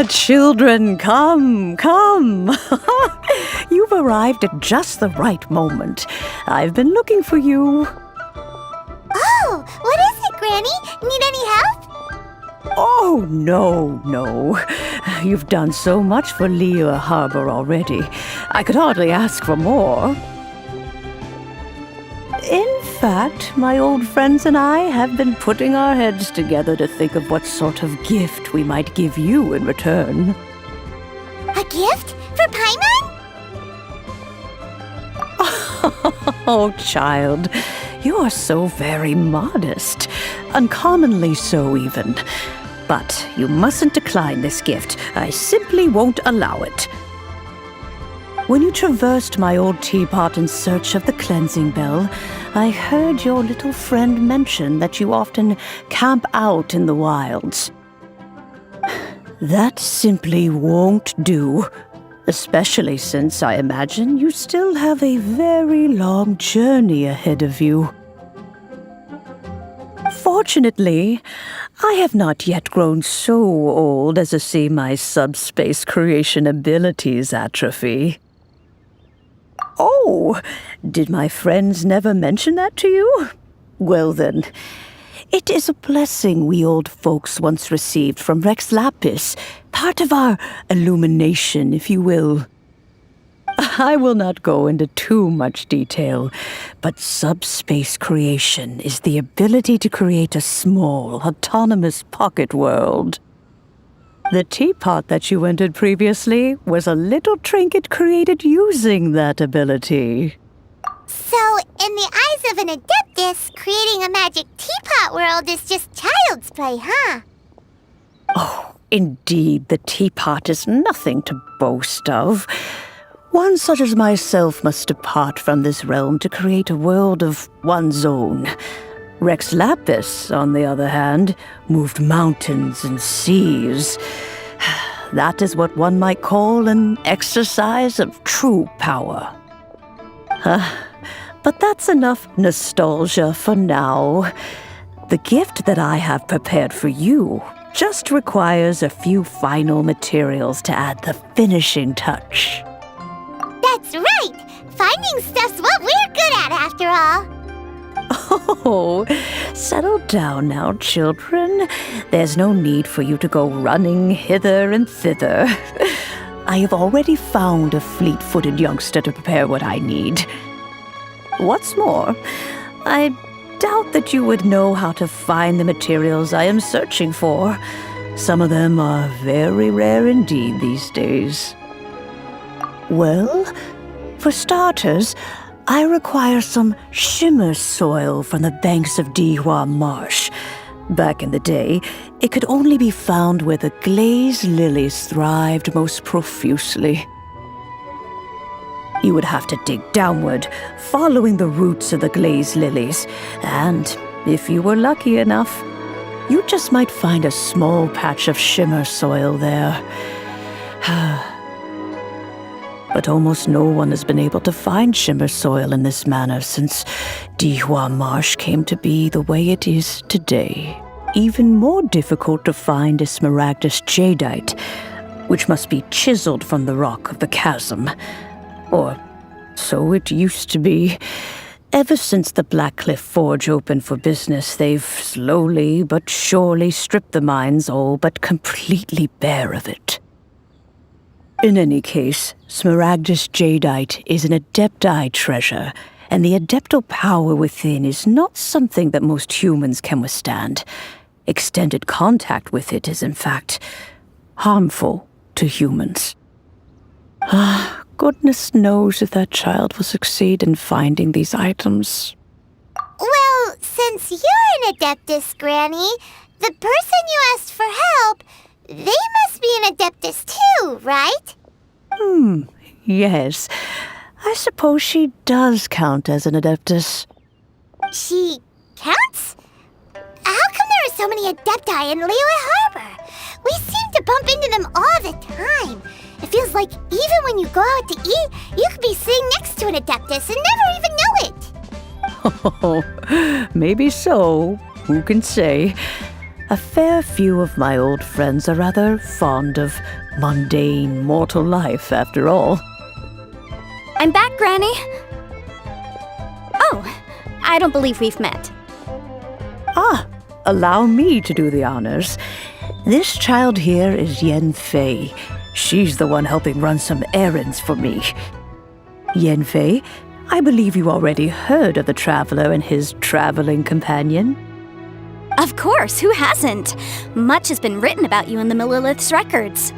children, come, come. You've arrived at just the right moment. I've been looking for you. Oh, what is it, Granny? Need any help? Oh, no. You've done so much for Lea Harbor already. I could hardly ask for more. In fact, my old friends and I have been putting our heads together to think of what sort of gift we might give you in return. A gift? For Paimon? Oh, child, you are so very modest. Uncommonly so, even. But you mustn't decline this gift. I simply won't allow it. When you traversed my old teapot in search of the cleansing bell, I heard your little friend mention that you often camp out in the wilds. That simply won't do, especially since I imagine you still have a very long journey ahead of you. Fortunately, I have not yet grown so old as to see my subspace creation abilities atrophy. Oh, did my friends never mention that to you? Well then, it is a blessing we old folks once received from Rex Lapis, part of our illumination, if you will. I will not go into too much detail, but subspace creation is the ability to create a small, autonomous pocket world. The teapot that you entered previously was a little trinket created using that ability. So, in the eyes of an adeptus, creating a magic teapot world is just child's play, huh? Oh, indeed, the teapot is nothing to boast of. One such as myself must depart from this realm to create a world of one's own. Rex Lapis, on the other hand, moved mountains and seas. That is what one might call an exercise of true power. But that's enough nostalgia for now. The gift that I have prepared for you just requires a few final materials to add the finishing touch. That's right! Finding stuff's what we're good at, after all. Oh, settle down now, children. There's no need for you to go running hither and thither. I have already found a fleet-footed youngster to prepare what I need. What's more, I doubt that you would know how to find the materials I am searching for. Some of them are very rare indeed these days. Well, for starters, I require some shimmer soil from the banks of Dihua Marsh. Back in the day, it could only be found where the glazed lilies thrived most profusely. You would have to dig downward, following the roots of the glazed lilies, and if you were lucky enough, you just might find a small patch of shimmer soil there. But almost no one has been able to find shimmer soil in this manner since Dihua Marsh came to be the way it is today. Even more difficult to find is smaragdus jadeite, which must be chiseled from the rock of the chasm. Or so it used to be. Ever since the Blackcliff Forge opened for business, they've slowly but surely stripped the mines all but completely bare of it. In any case, smaragdus jadeite is an adepti treasure, and the adeptal power within is not something that most humans can withstand. Extended contact with it is, in fact, harmful to humans. Goodness knows if that child will succeed in finding these items. Well, since you're an adeptus, Granny, the person you asked for help, they must be an adeptus too, right? Yes. I suppose she does count as an adeptus. She counts? How come there are so many adepti in Liyue Harbor? We seem to bump into them all the time. It feels like even when you go out to eat, you could be sitting next to an adeptus and never even know it. Oh, maybe so. Who can say? A fair few of my old friends are rather fond of mundane mortal life, after all. I'm back, Granny. Oh, I don't believe we've met. Ah, allow me to do the honors. This child here is Yanfei. She's the one helping run some errands for me. Yanfei, I believe you already heard of the traveler and his traveling companion. Of course, who hasn't? Much has been written about you in the Millilith's records.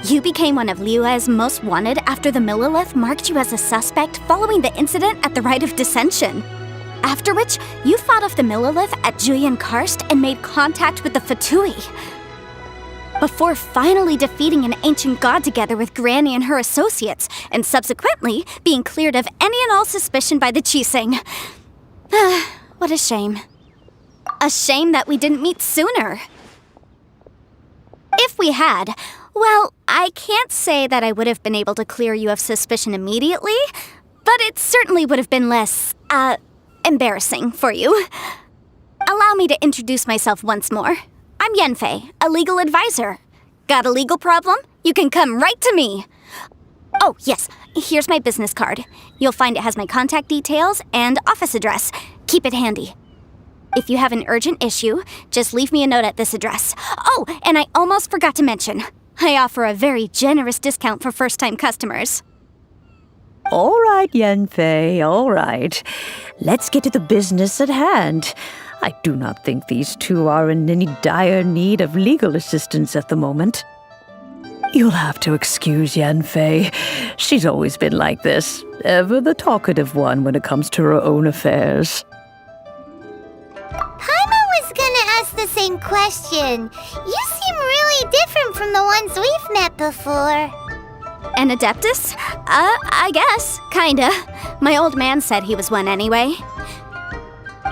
You became one of Liyue's most wanted after the Millilith marked you as a suspect following the incident at the Rite of Dissension. After which, you fought off the Millilith at Julian Karst and made contact with the Fatui. Before finally defeating an ancient god together with Granny and her associates, and subsequently being cleared of any and all suspicion by the Chiseng. What a shame. A shame that we didn't meet sooner. If we had, well, I can't say that I would have been able to clear you of suspicion immediately, but it certainly would have been less, embarrassing for you. Allow me to introduce myself once more. I'm Yanfei, a legal advisor. Got a legal problem? You can come right to me. Oh, yes, here's my business card. You'll find it has my contact details and office address. Keep it handy. If you have an urgent issue, just leave me a note at this address. Oh, and I almost forgot to mention, I offer a very generous discount for first-time customers. All right, Yanfei, all right. Let's get to the business at hand. I do not think these two are in any dire need of legal assistance at the moment. You'll have to excuse Yanfei. She's always been like this, ever the talkative one when it comes to her own affairs. Paimon was gonna ask the same question. You seem really different from the ones we've met before. An Adeptus? I guess, kinda. My old man said he was one anyway.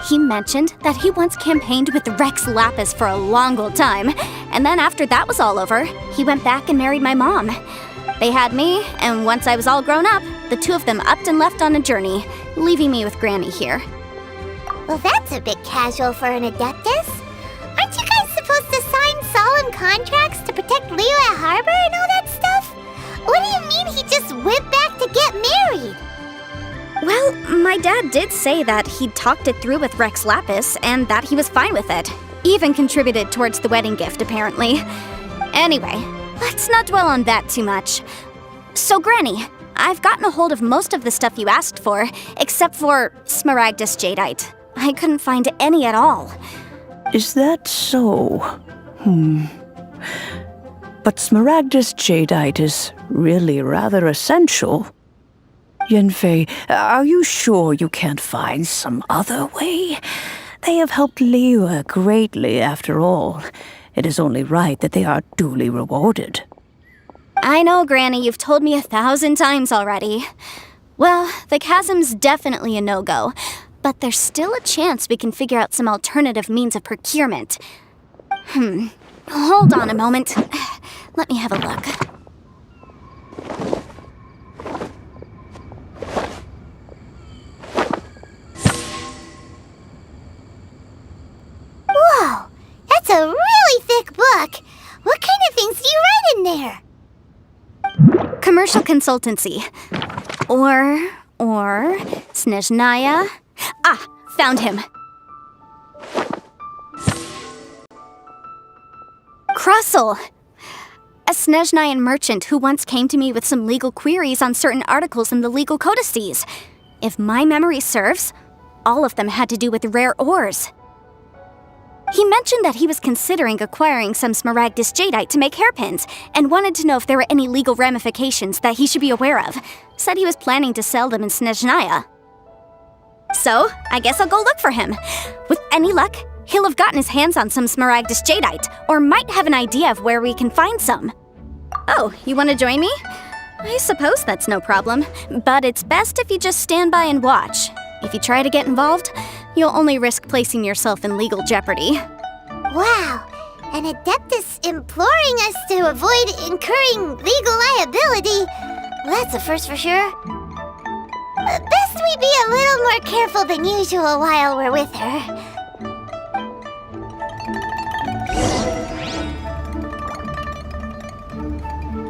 He mentioned that he once campaigned with Rex Lapis for a long old time, and then after that was all over, he went back and married my mom. They had me, and once I was all grown up, the two of them upped and left on a journey, leaving me with Granny here. Well, that's a bit casual for an Adeptus. Aren't you guys supposed to sign solemn contracts to protect Liyue Harbor and all that stuff? What do you mean he just went back to get married? Well, my dad did say that he'd talked it through with Rex Lapis and that he was fine with it. Even contributed towards the wedding gift, apparently. Anyway, let's not dwell on that too much. So, Granny, I've gotten a hold of most of the stuff you asked for, except for Smaragdus Jadeite. I couldn't find any at all. Is that so? But Smaragdus Jadeite is really rather essential. Yanfei, are you sure you can't find some other way? They have helped Liyue greatly, after all. It is only right that they are duly rewarded. I know, Granny, you've told me 1,000 times already. Well, the chasm's definitely a no-go, but there's still a chance we can figure out some alternative means of procurement. Hold on a moment. Let me have a look. Whoa, that's a really thick book. What kind of things do you write in there? Commercial consultancy. Or Snezhnaya. Ah, found him. Krusel! A Snezhnayan merchant who once came to me with some legal queries on certain articles in the legal codices. If my memory serves, all of them had to do with rare ores. He mentioned that he was considering acquiring some Smaragdus Jadeite to make hairpins, and wanted to know if there were any legal ramifications that he should be aware of. Said he was planning to sell them in Snezhnaya. So, I guess I'll go look for him. With any luck, he'll have gotten his hands on some Smaragdus Jadeite, or might have an idea of where we can find some. Oh, you want to join me? I suppose that's no problem, but it's best if you just stand by and watch. If you try to get involved, you'll only risk placing yourself in legal jeopardy. Wow, an Adeptus imploring us to avoid incurring legal liability. Well, that's a first for sure. Best we be a little more careful than usual while we're with her.